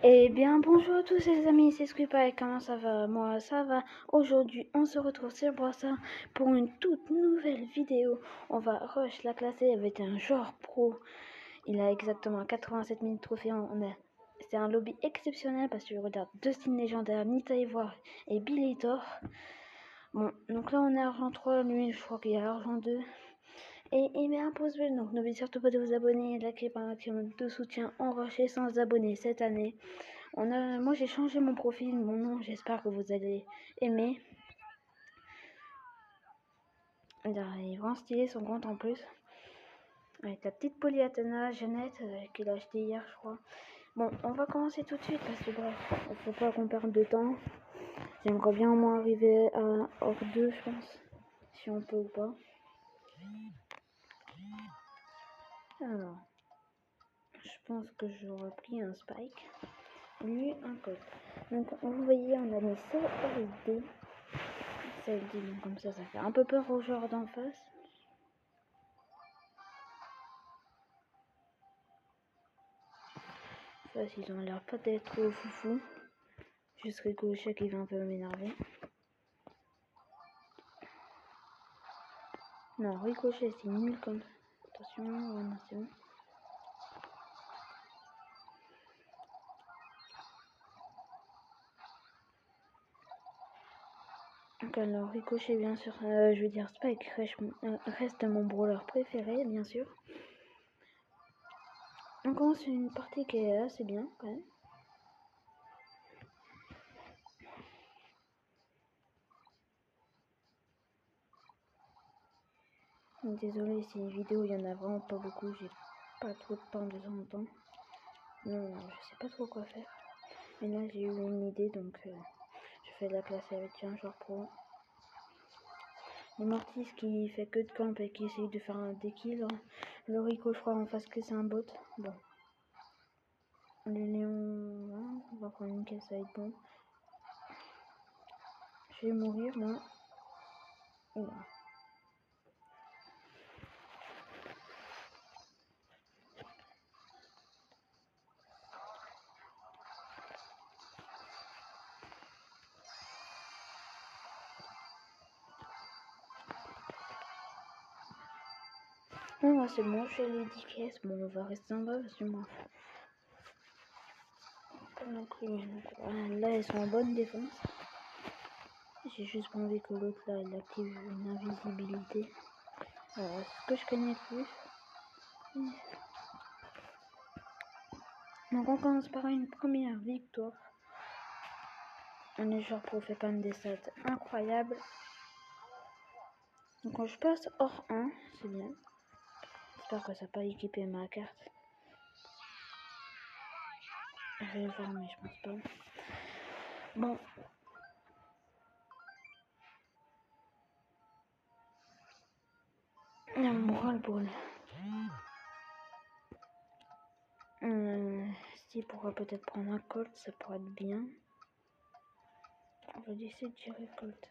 Eh bien, bonjour à tous les amis, c'est Squeepa et comment ça va? Moi, ça va. Aujourd'hui, on se retrouve sur Brawl pour une toute nouvelle vidéo. On va rush la classer avec un joueur pro. Il a exactement 87 000 trophées. C'est un lobby exceptionnel parce que je regarde deux styles légendaires, Nita Ivoire et Billy Thor. Bon, donc là, on est argent 3, lui, je crois qu'il est argent 2. Et il met un pouce bleu, donc n'oubliez surtout pas de vous abonner et de liker par un maximum de soutien. On rush les 100 abonnés cette année. Moi j'ai changé mon profil, mon nom, j'espère que vous allez aimer. Il est vraiment stylé son compte en plus. Avec la petite Polyathéna, Jeannette, qu'il a acheté hier je crois. Bon, on va commencer tout de suite parce que bref, il faut pas qu'on perde de temps. J'aimerais bien au moins arriver à hors 2 je pense. Si on peut ou pas. Alors, je pense que j'aurais pris un Spike. Lui, un code. Donc vous voyez, on a mis ça LD. Ça LD, donc comme ça fait un peu peur aux joueurs d'en face. Ils ont l'air pas d'être trop foufou. Juste Ricochet qui va un peu m'énerver. Non, Ricochet c'est nul comme... Attention, non, c'est bon. Donc alors Ricochet bien sûr, je veux dire Spike reste mon brawler préféré bien sûr. On commence une partie qui est assez bien quand même. Désolé si une vidéo il y en a vraiment pas beaucoup, j'ai pas trop de temps de temps en temps. Non, je sais pas trop quoi faire. Mais là j'ai eu une idée donc je fais la classe avec un joueur pro. Le Mortis qui fait que de camp et qui essaye de faire un dékill. Le Rico je crois en face que c'est un bot. Bon. Le Léon, hein, on va prendre une caisse, ça va être bon. Je vais mourir moi. Oula. Bon, c'est bon, je fais les 10 caisses. Bon, on va rester en bas parce que moi. Pas non plus. Là, elles sont en bonne défense. J'ai juste pas envie que l'autre là, il active une invisibilité. Alors, ce que je connais plus. Donc, on commence par une première victoire. On est genre pour faire quand même des stats incroyables. Donc, quand je passe hors 1, c'est bien. J'espère que ça n'a pas équipé ma carte. Je vais voir, mais je pense pas. Bon. Il y a mon ras-le-bol. Si pourrait peut-être prendre un Colt, ça pourrait être bien. On va essayer de gérer Colt.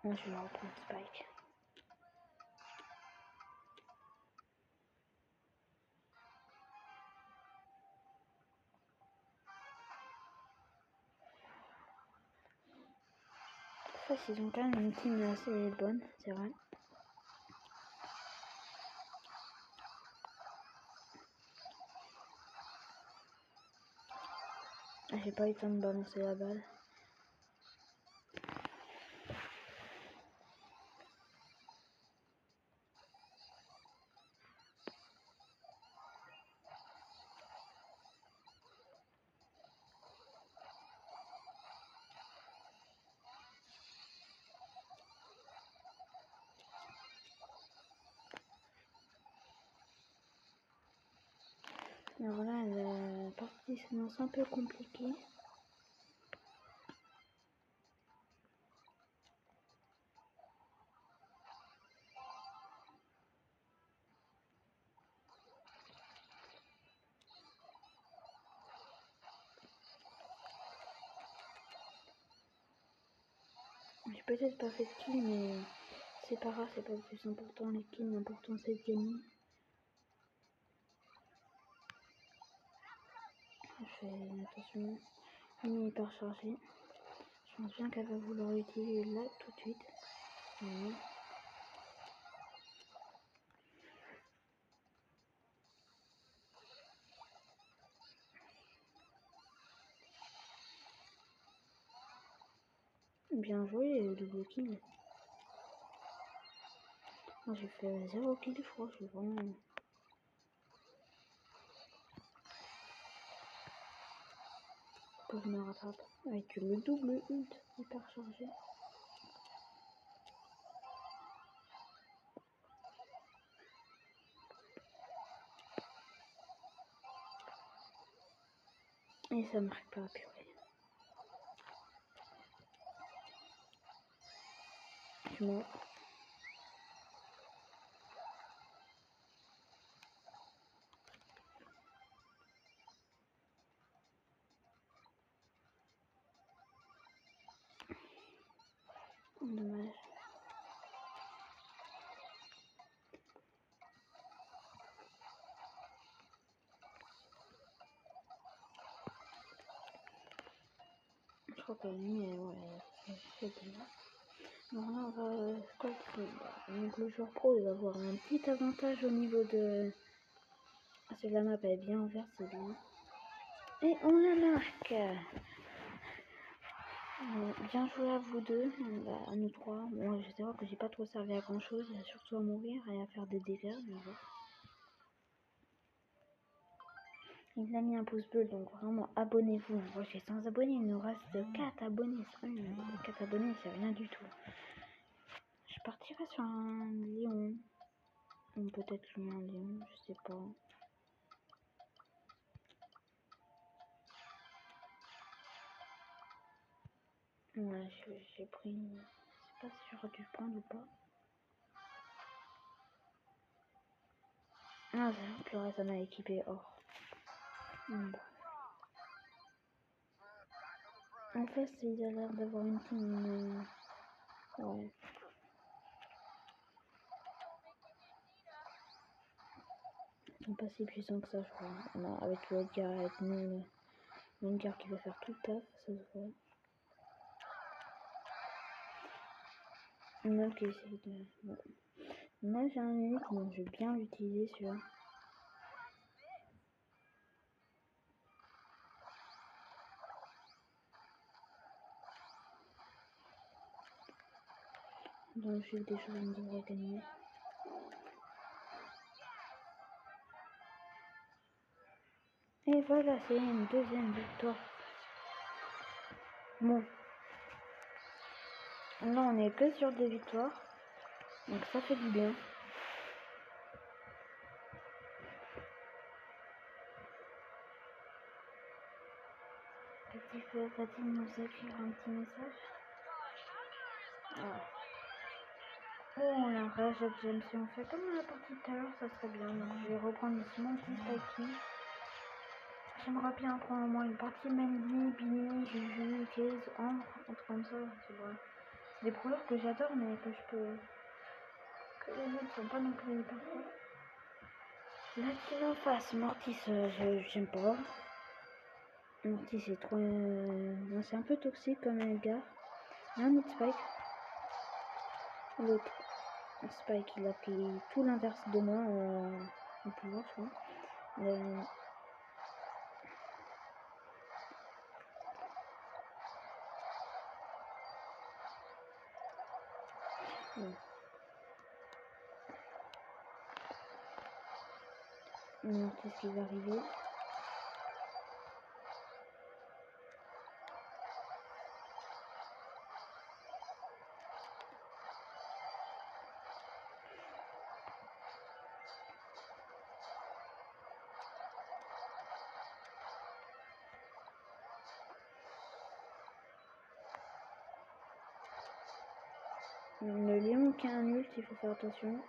Moi je vais reprendre Spike. En fait, ils ont quand même une team assez bonne, c'est vrai. J'ai pas eu le temps de balancer la balle. Et voilà, la partie s'annonce un peu compliquée. J'ai peut-être pas fait de kill, mais c'est pas grave, c'est pas le plus important les kills, l'important c'est de gagner. fais attention. Il est hyper chargé. Je pense bien qu'elle va vouloir l'utiliser là tout de suite. Voilà. Bien joué, double kill. Moi j'ai fait 0 kill, je crois, je suis vraiment... Que je me rattrape avec le double ult hyper chargé. Et ça marque pas, purée. Je suis mort. Dommage. Je crois que lui, ouais, c'est bien. Donc là, on va squatter. Donc le joueur pro, il va avoir un petit avantage au niveau de... Parce que la map est bien ouverte, c'est bien. Et on la marque. Bien joué à vous deux, à nous trois. Moi, je sais pas que j'ai pas trop servi à grand chose, surtout à mourir et à faire des dégâts. Mais bon. Il a mis un pouce bleu, donc vraiment abonnez-vous. Moi j'ai 100 abonnés, il nous reste 4 abonnés. 4 abonnés, c'est rien du tout. Je partirai sur un lion. Ou peut-être lui un lion, je sais pas. Ouais, j'ai pris... Je sais pas si j'aurais dû le prendre ou pas. Ah, purée, ça m'a équipé or. Bon. En fait, il a l'air d'avoir une team... Ouais. Ils sont pas si puissants que ça, je crois. Non, avec le Edgar, avec nous, l'Edgar qui va faire tout le taf, ça se voit. Une autre qui essaye de... Bon. Là, j'ai un ult, donc je vais bien l'utiliser celui-là. Dans le fil des choses, on devrait gagner. Et voilà, c'est une deuxième victoire. Bon. Là, on est que sur des victoires. Donc ça fait du bien. Va-t-il nous écrire un petit message? Ah. Oh, on a un rage à James. Si on fait comme on a partie tout à l'heure, ça serait bien. Donc je vais reprendre ici mon petit spiky. J'aimerais bien prendre au moins une partie Mandy, Billy, Juju, Case, Ambre, un truc comme ça. C'est vrai. C'est des brouilleurs que j'adore, mais que je peux... Que les mecs sont pas non plus hyper forts. La team en face, Mortis, j'aime pas. Mortis c'est trop... Non, c'est un peu toxique comme un gars. Un autre Spike. L'autre Spike, il a pris tout l'inverse de moi en pouvoir, je crois. Ouais. Mortis qui va arriver. Le lion qui a un ult, il faut faire attention.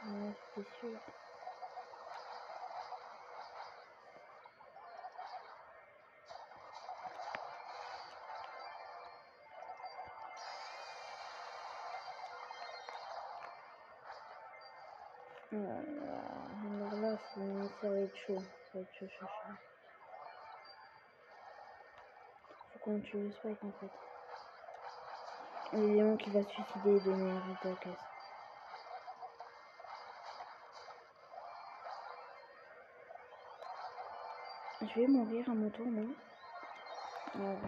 Ouais, c'est sûr. Alors là, ça va être chaud. Ça va être chaud. Faut qu'on tue le Spike en fait. Et Léon qui va se suicider et donner un de la caisse. Je vais mourir à mon tour, non? Voilà.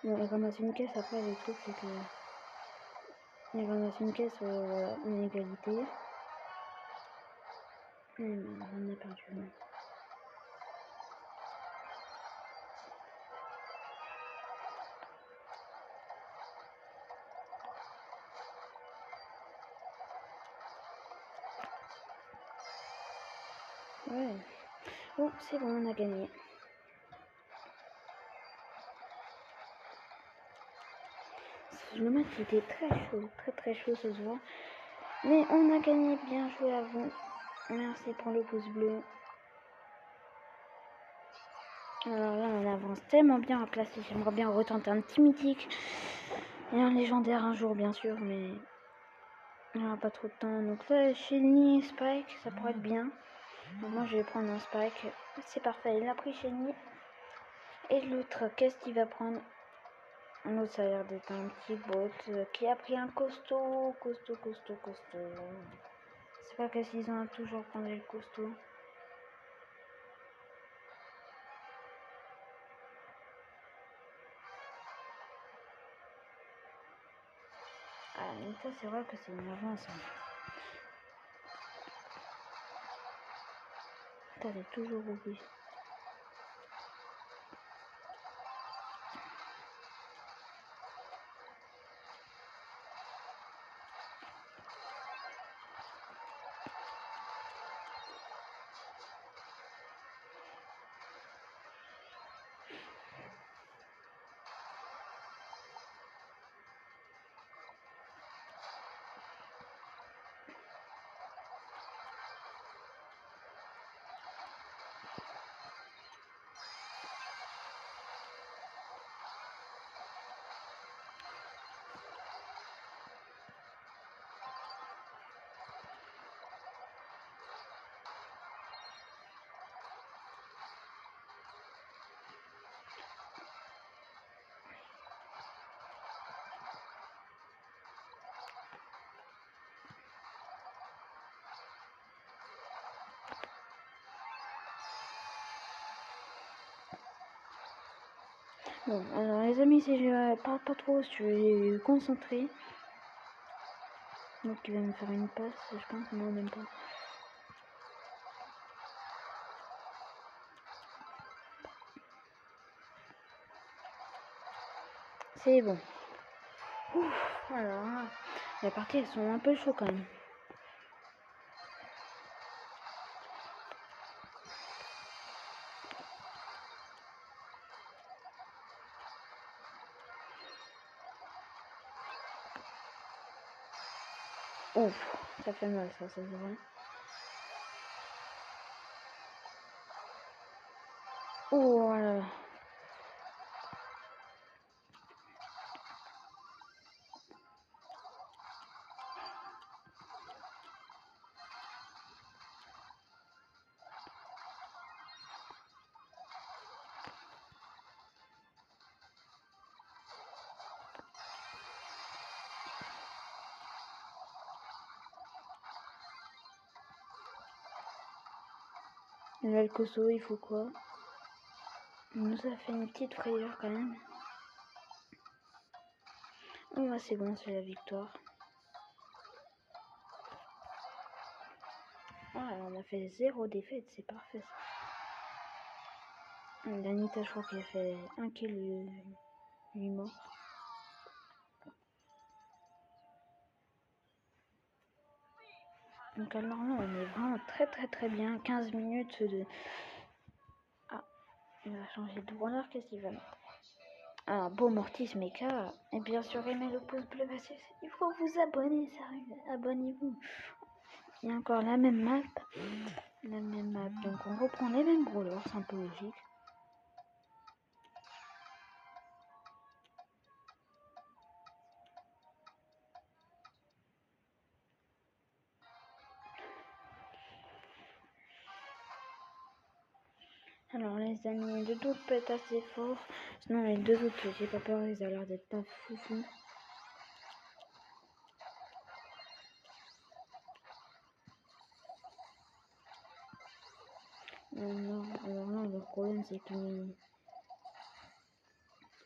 Bon, il ramasse une caisse, après le truc c'est que... Il ramasse une caisse, voilà, une égalité. On a perdu. Ouais. Bon, c'est bon, on a gagné. Le match était très chaud, très chaud ce soir. Mais on a gagné, bien joué à vous. Merci pour le pouce bleu. Alors là, on avance tellement bien en classe. J'aimerais bien retenter un petit mythique et un légendaire un jour, bien sûr, mais on n'a pas trop de temps. Donc là, Shelly, Spike, ça pourrait être bien. Donc moi, je vais prendre un Spike. C'est parfait, il a pris Shelly. Et l'autre, qu'est-ce qu'il va prendre? L'autre, ça a l'air d'être un petit bot qui a pris un costaud. C'est pas qu'est-ce qu'ils ont toujours prendre le costaud. Ah, mais ça, c'est vrai que c'est une avance. T'as toujours oublié. Bon, alors les amis, si je parle pas trop, je suis concentré. Donc il va me faire une passe, je pense, non, même pas. C'est bon. Ouf, alors, les parties, elles sont un peu chaudes quand même. Ouf, ça fait mal, ça se voit. Oh là là. Là, le Kosovo, il faut quoi? Il nous a fait une petite frayeur quand même. Oh, bah, c'est bon, c'est la victoire. Ah, on a fait 0 défaite, c'est parfait ça. Danita, je crois qu'il a fait 1 kill 8 morts. Donc alors là, on est vraiment très bien. 15 minutes de... Ah, Il va changer de brawler, qu'est-ce qu'il va mettre? Un beau Mortis Mecha. Et bien sûr, aimez le pouce bleu, parce que il faut vous abonner, sérieux. Abonnez-vous. Il y a encore la même map. La même map. Donc on reprend les mêmes brawlers, c'est un peu logique. Alors les amis, le doute peut être assez fort. Sinon les deux autres, j'ai pas peur, ils ont l'air d'être pas foufou. Non, alors là, le problème c'est qu'ils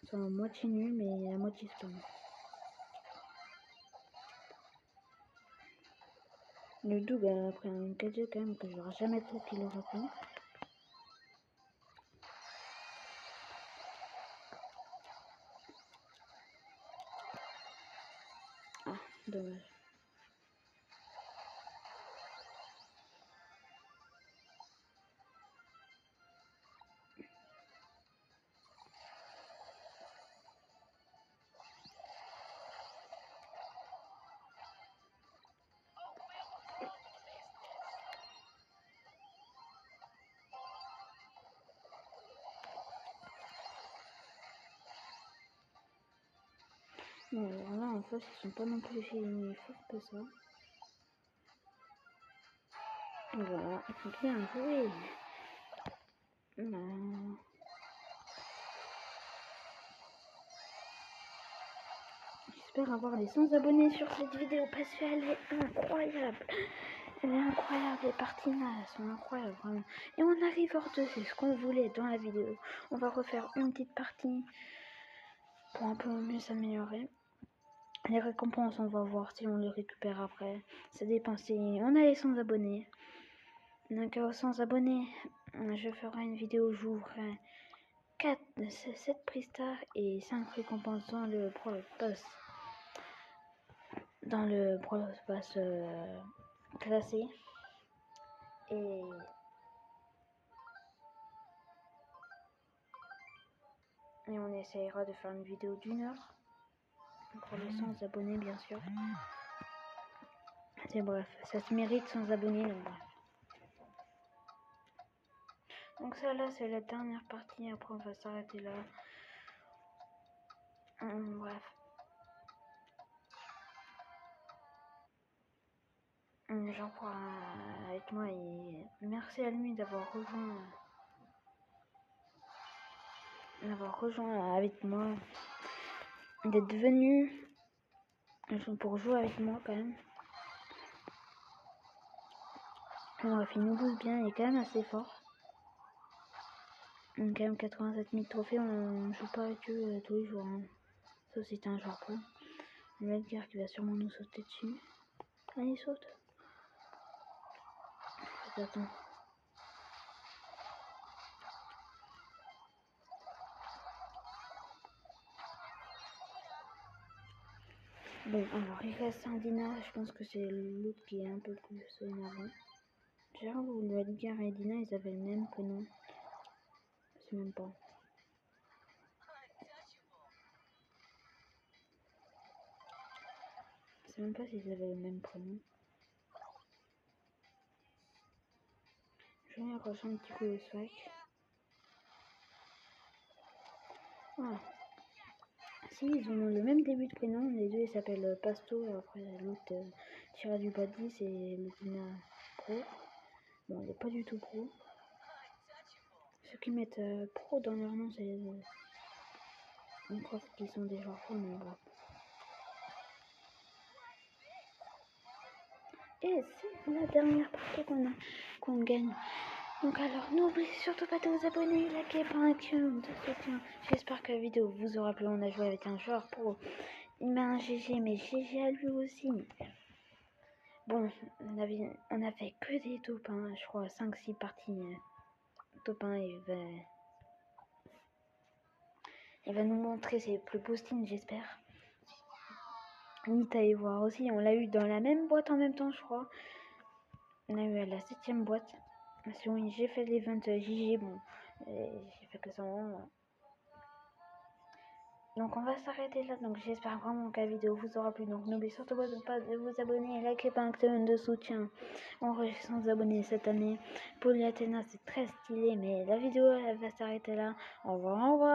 sont à moitié nuls, mais à moitié spam. Le Doug a pris un 4G quand même que j'aurais jamais cru qu'il aurait pris. Ah, dommage. Bon, alors là, en face, ils sont pas non plus forts que ça. Voilà, bien joué. J'espère avoir les 100 abonnés sur cette vidéo parce qu'elle est incroyable. Elle est incroyable, les parties là, elles sont incroyables vraiment. Et on arrive hors de c'est ce qu'on voulait dans la vidéo. On va refaire une petite partie pour un peu mieux s'améliorer. Les récompenses, on va voir si on les récupère après. Ça dépend si on a les 100 abonnés. Donc aux 100 abonnés, je ferai une vidéo où j'ouvrirai 7 prix-stars et 5 récompenses dans le Brawl Pass. Dans le Brawl Pass classé. Et on essayera de faire une vidéo d'1 heure. Pour les 100 abonnés, bien sûr. C'est bref, ça se mérite 100 abonnés, donc bref. Donc ça là, c'est la dernière partie. Après, on va s'arrêter là. Bref. J'en crois avec moi et merci à lui d'avoir rejoint avec moi, d'être venu pour jouer avec moi quand même. Bref, il nous booste bien, il est quand même assez fort. Quand même 87 000 trophées, on joue pas avec eux tous les jours. Hein. Sauf si c'est un joueur pro. Le Edgar qui va sûrement nous sauter dessus. Allez, saute. Attends. Bon, alors il reste un Dina, je pense que c'est l'autre qui est un peu plus énervant. J'avoue, le Edgar et Dina, ils avaient le même prénom. Je sais même pas. Je sais même pas s'ils avaient le même prénom. Je vais accrocher un petit coup de swag. Voilà. Si, ils ont le même début de prénom. Les deux, ils s'appellent Pasto. Après, l'autre, Tira du Badi, c'est le Dina Pro. Bon, il est pas du tout pro. Ceux qui mettent pro dans leur nom, c'est on croit qu'ils sont des joueurs pro, mais bon. Et c'est la dernière partie qu'on gagne. Donc alors, n'oubliez surtout pas de vous abonner, liker, par un de soutien. J'espère que la vidéo vous aura plu. On a joué avec un joueur pro. Il met un GG, mais GG à lui aussi. Bon, on a fait que des top 1, je crois, 5-6 parties. Top 1, il va nous montrer ses plus beaux skins, j'espère. Nita et voir aussi, on l'a eu dans la même boîte en même temps, je crois. On a eu à la 7ème boîte. Si oui, j'ai fait l'event JG, bon, j'ai fait que son. Donc on va s'arrêter là. Donc j'espère vraiment que la vidéo vous aura plu. Donc n'oubliez surtout pas de vous abonner et liker pour un maximum de soutien. On reçoit 100 abonnés cette année. Pour l'Athéna c'est très stylé. Mais la vidéo elle va s'arrêter là. Au revoir.